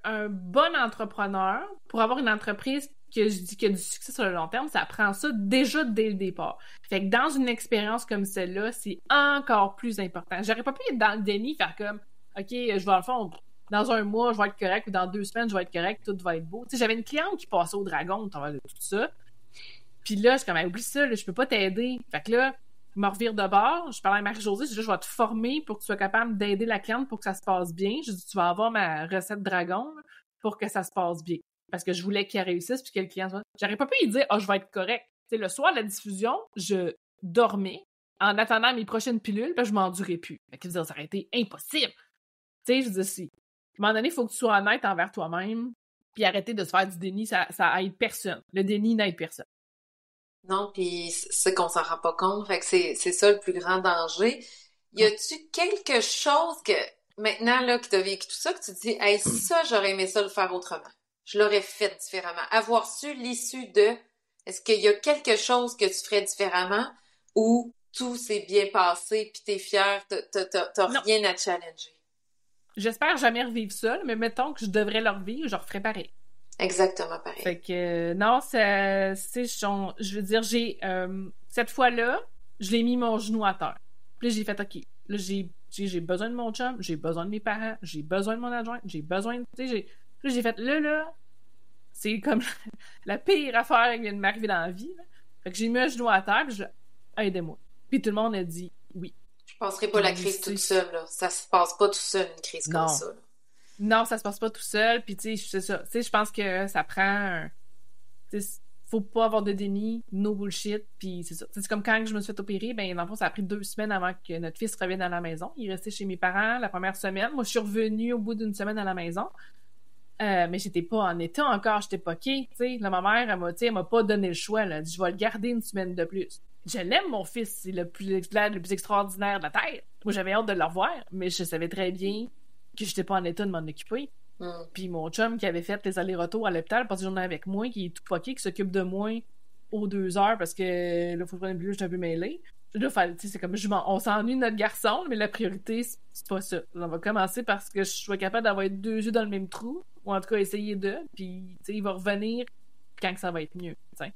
un bon entrepreneur, pour avoir une entreprise que je dis qui a du succès sur le long terme, ça prend ça déjà dès le départ. Fait que dans une expérience comme celle-là, c'est encore plus important. J'aurais pas pu être dans le déni, faire comme, OK, je vais, dans le fond, dans un mois, je vais être correct, ou dans 2 semaines, je vais être correct, tout va être beau. Tu sais, j'avais une cliente qui passait au dragon au travers de tout ça. Puis là, je suis comme, oublie ça, là, je peux pas t'aider. Fait que là, je me revire de bord, je parlais à Marie-Josée, je dis, je vais te former pour que tu sois capable d'aider la cliente pour que ça se passe bien. Je dis, tu vas avoir ma recette dragon là, pour que ça se passe bien. Parce que je voulais qu'il réussisse puis que le client soit... J'aurais pas pu lui dire, je vais être correct. Tu sais, le soir de la diffusion, je dormais en attendant mes prochaines pilules, puis je m'endurais plus. Fait que ça aurait été impossible. Tu sais, je dis, si. À un moment donné, il faut que tu sois honnête envers toi-même, puis arrêter de se faire du déni, ça aide personne. Le déni n'aide personne. Non, puis c'est qu'on s'en rend pas compte, fait que c'est ça le plus grand danger. Y a-tu quelque chose que, maintenant, là, que t'as vécu tout ça, que tu te dis, hey, ça, j'aurais aimé ça le faire autrement. Je l'aurais fait différemment. Avoir su l'issue de, est-ce qu'il y a quelque chose que tu ferais différemment ou tout s'est bien passé puis t'es fière, t'as rien à challenger? J'espère jamais revivre ça, mais mettons que je devrais le revivre, je referais pareil. Exactement pareil. Fait que, non, je veux dire, cette fois-là, je l'ai mis mon genou à terre. Puis là, j'ai fait, OK, là, j'ai besoin de mon chum, j'ai besoin de mes parents, j'ai besoin de mon adjoint, j'ai besoin de, tu sais, là, j'ai fait, là, c'est comme la pire affaire qui vient de m'arriver dans la vie, là. Fait que j'ai mis un genou à terre, puis aidez-moi. Puis tout le monde a dit oui. Je passerai pas la crise toute seule, là. Ça se passe pas tout seul, une crise comme ça, là. Non, ça se passe pas tout seul, puis tu sais, c'est ça. Tu sais, je pense que ça prend faut pas avoir de déni, no bullshit, puis c'est ça. T'sais, c'est comme quand je me suis fait opérer, ben dans le fond, ça a pris 2 semaines avant que notre fils revienne à la maison. Il restait chez mes parents la première semaine. Moi, je suis revenue au bout d'1 semaine à la maison. Mais j'étais pas en état encore, j'étais poquée, tu sais. Là, ma mère, elle m'a pas donné le choix, là. Elle dit, je vais le garder une semaine de plus. Je l'aime, mon fils, c'est le plus extraordinaire de la Terre. Moi, j'avais hâte de le revoir, mais je savais très bien que j'étais pas en état de m'en occuper. Puis mon chum qui avait fait les allers-retours à l'hôpital, passé journée avec moi, qui est tout poqué, qui s'occupe de moi aux 2 heures parce que là, faut que je prenne une pilule, j'étais un peu mêlée. Là, c'est comme on s'ennuie de notre garçon, mais la priorité, c'est pas ça. On va commencer parce que je sois capable d'avoir 2 yeux dans le même trou, ou en tout cas essayer de, puis il va revenir quand que ça va être mieux. T'sais.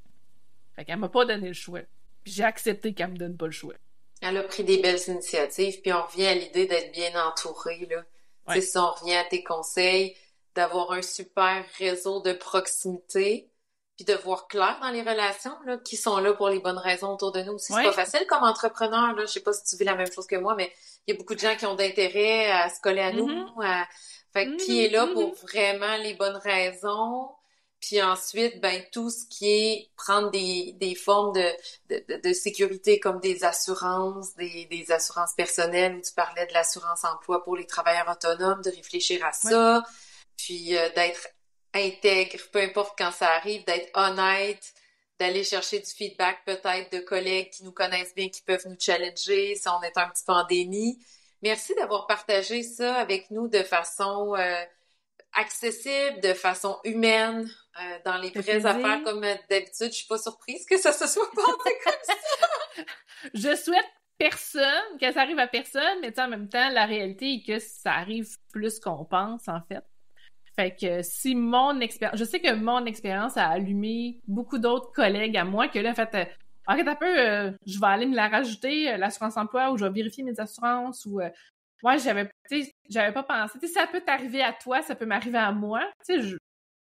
Fait qu'elle m'a pas donné le choix. Puis j'ai accepté qu'elle me donne pas le choix. Elle a pris des belles initiatives, puis on revient à l'idée d'être bien entouré, là. Ouais. Tu sais, si on revient à tes conseils, d'avoir un super réseau de proximité, puis de voir clair dans les relations, là, qui sont là pour les bonnes raisons autour de nous aussi. C'est pas facile comme entrepreneur, là. Je sais pas si tu vis la même chose que moi, mais il y a beaucoup de gens qui ont d'intérêt à se coller à nous. Fait que qui est là pour vraiment les bonnes raisons. Puis ensuite, ben tout ce qui est prendre des formes de sécurité comme des assurances, des assurances personnelles, où tu parlais de l'assurance emploi pour les travailleurs autonomes, de réfléchir à ça, puis d'être intègre, peu importe quand ça arrive, d'être honnête, d'aller chercher du feedback peut-être de collègues qui nous connaissent bien, qui peuvent nous challenger si on est un petit peu en déni. Merci d'avoir partagé ça avec nous de façon accessible, de façon humaine, dans les vraies affaires comme d'habitude. Je suis pas surprise que ça se soit passé comme ça. Je souhaite personne, que ça arrive à personne, mais en même temps, la réalité est que ça arrive plus qu'on pense, en fait. Fait que si je sais que mon expérience a allumé beaucoup d'autres collègues à moi que là, en fait, arrête un peu, je vais aller me la rajouter, l'assurance emploi, ou je vais vérifier mes assurances, ou j'avais pas pensé. Tu sais, ça peut t'arriver à toi, ça peut m'arriver à moi. Tu sais, je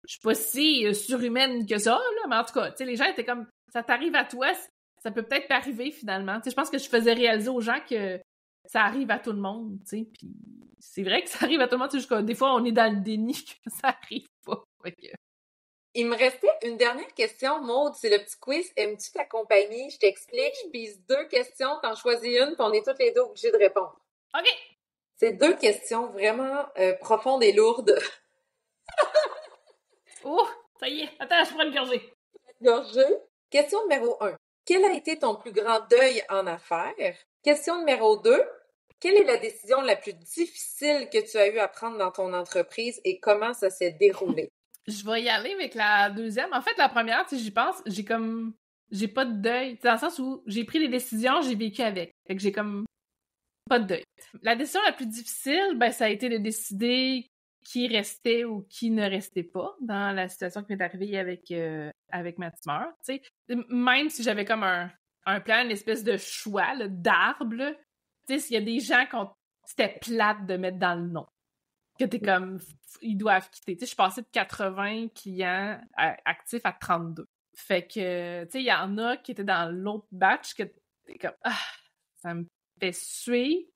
suis pas si surhumaine que ça, là, mais en tout cas, tu sais, les gens étaient comme, ça t'arrive à toi, ça peut peut-être t'arriver finalement. Tu sais, je pense que je faisais réaliser aux gens que ça arrive à tout le monde, tu sais, puis c'est vrai que ça arrive à tout le monde, tu sais, des fois, on est dans le déni que ça arrive pas. Okay. Il me restait une dernière question, Maude, c'est le petit quiz. Aimes-tu t'accompagner? Je t'explique, je pise 2 questions, t'en choisis une, puis on est toutes les 2 obligées de répondre. OK! C'est 2 questions vraiment profondes et lourdes. Oh! Ça y est! Attends, je prends une gorgée. Gorgée. Question numéro 1. Quel a été ton plus grand deuil en affaires? Question numéro 2. Quelle est la décision la plus difficile que tu as eu à prendre dans ton entreprise et comment ça s'est déroulé? Je vais y aller avec la deuxième. En fait, la première, si j'y pense, j'ai pas de deuil. Dans le sens où j'ai pris des décisions, j'ai vécu avec. Fait que j'ai comme pas de deuil. La décision la plus difficile, ben, ça a été de décider qui restait ou qui ne restait pas dans la situation qui m'est arrivée avec ma tumeur. Tu sais, même si j'avais comme un plan, une espèce de choix là, d'arbre, là, tu sais, s'il y a des gens c'était plate de mettre dans le nom. Que t'es comme, ils doivent quitter. Tu sais, je suis passée de 80 clients actifs à 32. Fait que, tu sais, il y en a qui étaient dans l'autre batch que t'es comme, ça me fait suer,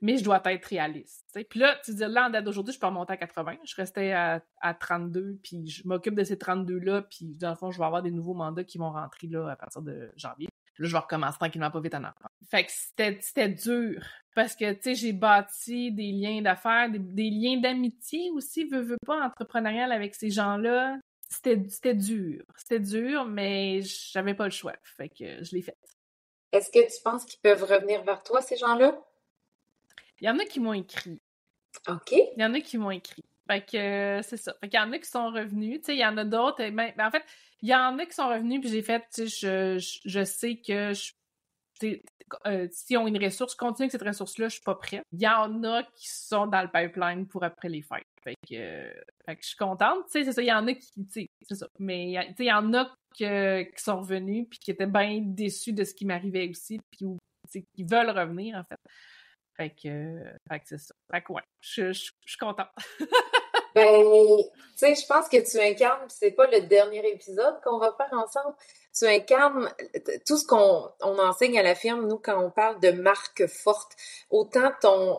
mais je dois être réaliste. T'sais. Puis là, tu dis, là, en date d'aujourd'hui, je peux remonter à 80. Je restais à 32, puis je m'occupe de ces 32-là, puis dans le fond, je vais avoir des nouveaux mandats qui vont rentrer là à partir de janvier. Là, je vais recommencer tranquillement pas vite en apprendre. Fait que c'était dur. Parce que, tu sais, j'ai bâti des liens d'affaires, des liens d'amitié aussi, veux pas, entrepreneurial avec ces gens-là. C'était dur. C'était dur, mais j'avais pas le choix. Fait que je l'ai fait. Est-ce que tu penses qu'ils peuvent revenir vers toi, ces gens-là? Il y en a qui m'ont écrit. OK. Il y en a qui m'ont écrit. Fait que c'est ça. Fait qu'il y en a qui sont revenus. Tu sais, il y en a d'autres. Ben, en fait, il y en a qui sont revenus, puis j'ai fait, tu sais, je sais que si on a une ressource, continue avec cette ressource-là, je suis pas prête. Il y en a qui sont dans le pipeline pour après les fêtes. Fait que je suis contente. Tu sais, c'est ça. Il y en a qui, tu sais, c'est ça. Mais, tu sais, il y en a qui sont revenus, puis qui étaient bien déçus de ce qui m'arrivait aussi, puis qui veulent revenir, en fait. Fait que c'est ça. Fait que ouais, je suis contente. Ben, tu sais, je pense que tu incarnes, c'est pas le dernier épisode qu'on va faire ensemble, tu incarnes tout ce qu'on enseigne à la firme, nous, quand on parle de marque forte. Autant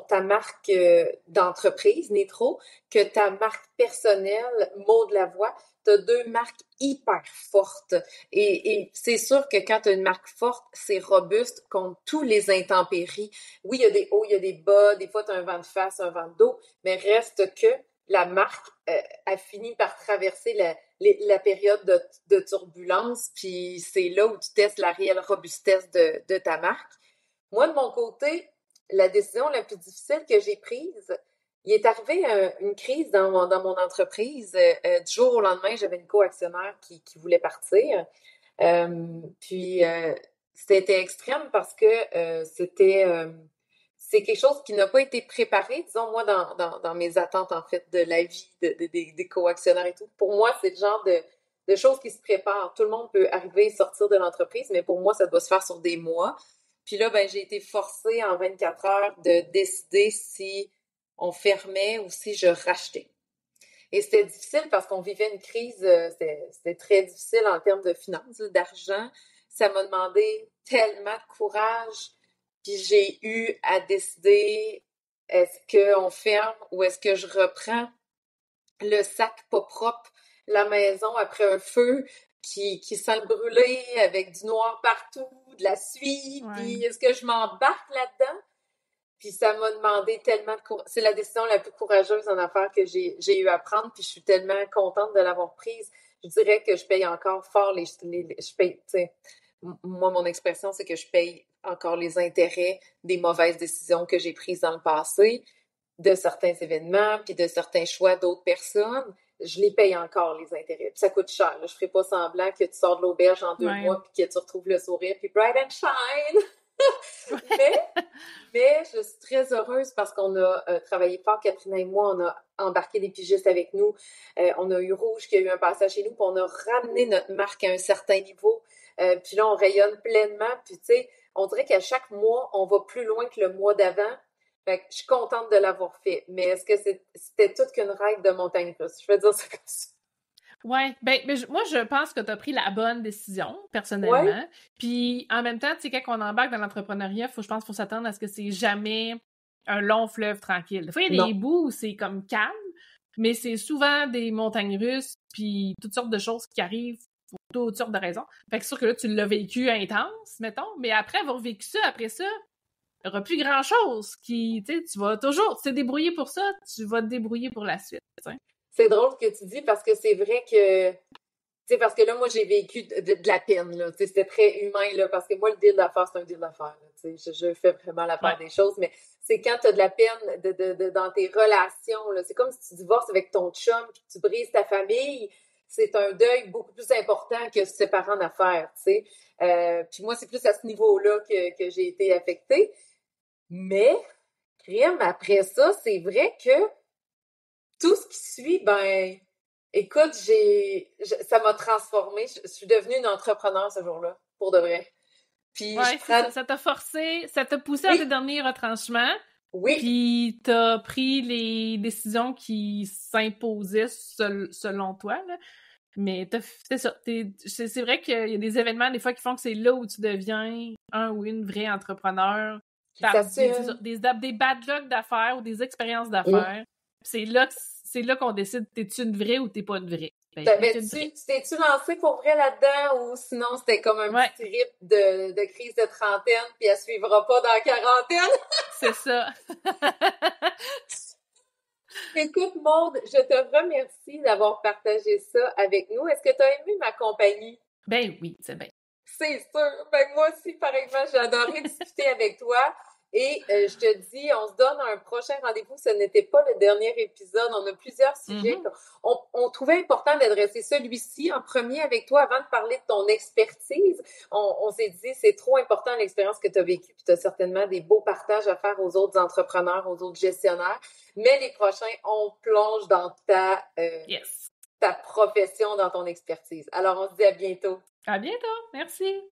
ta marque d'entreprise, Nétro, que ta marque personnelle, Maude Lavoie, t'as 2 marques hyper fortes. Et c'est sûr que quand t'as une marque forte, c'est robuste contre tous les intempéries. Oui, il y a des hauts, il y a des bas, des fois t'as un vent de face, un vent de dos, mais reste que la marque a fini par traverser la période de turbulence, puis c'est là où tu testes la réelle robustesse de ta marque. Moi, de mon côté, la décision la plus difficile que j'ai prise, il est arrivé une crise dans mon entreprise. Du jour au lendemain, j'avais une co-actionnaire qui voulait partir. C'était extrême parce que c'est quelque chose qui n'a pas été préparé, disons, moi, dans mes attentes, en fait, de la vie des co-actionnaires et tout. Pour moi, c'est le genre de choses qui se préparent. Tout le monde peut arriver et sortir de l'entreprise, mais pour moi, ça doit se faire sur des mois. Puis là, j'ai été forcée en 24 heures de décider si on fermait ou si je rachetais. Et c'était difficile parce qu'on vivait une crise, c'était très difficile en termes de finances, d'argent. Ça m'a demandé tellement de courage. Puis j'ai eu à décider, est-ce qu'on ferme ou est-ce que je reprends le sac pas propre, la maison après un feu qui sent le brûler avec du noir partout, de la suie, puis est-ce que je m'embarque là-dedans? Puis ça m'a demandé tellement de courage. C'est la décision la plus courageuse en affaires que j'ai eu à prendre, puis je suis tellement contente de l'avoir prise. Je dirais que je paye encore fort je paye, tu sais, moi, mon expression, c'est que je paye encore les intérêts des mauvaises décisions que j'ai prises dans le passé, de certains événements, puis de certains choix d'autres personnes. Je les paye encore, les intérêts. Puis ça coûte cher. Là. Je ferai pas semblant que tu sors de l'auberge en 2 mois, puis que tu retrouves le sourire, puis bright and shine! mais je suis très heureuse parce qu'on a travaillé fort, Catherine et moi, on a embarqué des pigistes avec nous. On a eu Rouge qui a eu un passage chez nous, puis on a ramené notre marque à un certain niveau. Puis là, on rayonne pleinement. Puis tu sais, on dirait qu'à chaque mois, on va plus loin que le mois d'avant. Fait que je suis contente de l'avoir fait. Mais est-ce que c'était toute qu'une règle de montagne russe? Je vais dire ça comme ça. Ouais, moi, je pense que tu as pris la bonne décision, personnellement. Ouais. Puis, en même temps, tu sais, quand on embarque dans l'entrepreneuriat, je pense qu'il faut s'attendre à ce que c'est jamais un long fleuve tranquille. Des fois, il y a des bouts où c'est comme calme, mais c'est souvent des montagnes russes, puis toutes sortes de choses qui arrivent pour toutes sortes de raisons. Fait que c'est sûr que là, tu l'as vécu intense, mettons, mais après avoir vécu ça, après ça, il n'y aura plus grand-chose qui, tu sais, tu vas toujours te débrouiller pour ça, tu vas te débrouiller pour la suite, t'sais. C'est drôle ce que tu dis parce que c'est vrai que, tu sais, parce que là, moi, j'ai vécu de la peine, là, tu sais, c'était très humain, là, parce que moi, le deal d'affaires, c'est un deal d'affaires, tu sais, je fais vraiment la part des choses, mais c'est quand tu as de la peine dans tes relations, là, c'est comme si tu divorces avec ton chum puis que tu brises ta famille, c'est un deuil beaucoup plus important que se séparer en affaires, tu sais. Puis moi, c'est plus à ce niveau-là que j'ai été affectée. Mais, crime, après ça, c'est vrai que tout ce qui suit, écoute, ça m'a transformée. Je suis devenue une entrepreneur ce jour-là, pour de vrai. Puis ça t'a forcé, ça t'a poussé à tes derniers retranchements. Oui. Puis t'as pris les décisions qui s'imposaient selon toi, là. Mais c'est ça. C'est vrai qu'il y a des événements, des fois, qui font que c'est là où tu deviens un ou une vraie entrepreneur. Des bad luck d'affaires ou des expériences d'affaires. C'est là qu'on décide, t'es-tu une vraie ou t'es pas une vraie. T'es-tu lancé pour vrai là-dedans ou sinon c'était comme un petit trip de crise de trentaine puis elle suivra pas dans la quarantaine? C'est ça. Écoute, Maude, je te remercie d'avoir partagé ça avec nous. Est-ce que tu as aimé ma compagnie? Ben oui, c'est bien. C'est sûr. Moi aussi, par exemple, j'ai adoré discuter avec toi. Et je te dis, on se donne un prochain rendez-vous. Ce n'était pas le dernier épisode. On a plusieurs sujets. On trouvait important d'adresser celui-ci en premier avec toi avant de parler de ton expertise. On s'est dit, c'est trop important l'expérience que tu as vécue. Puis tu as certainement des beaux partages à faire aux autres entrepreneurs, aux autres gestionnaires. Mais les prochains, on plonge dans ta profession, dans ton expertise. Alors, on se dit à bientôt. À bientôt. Merci.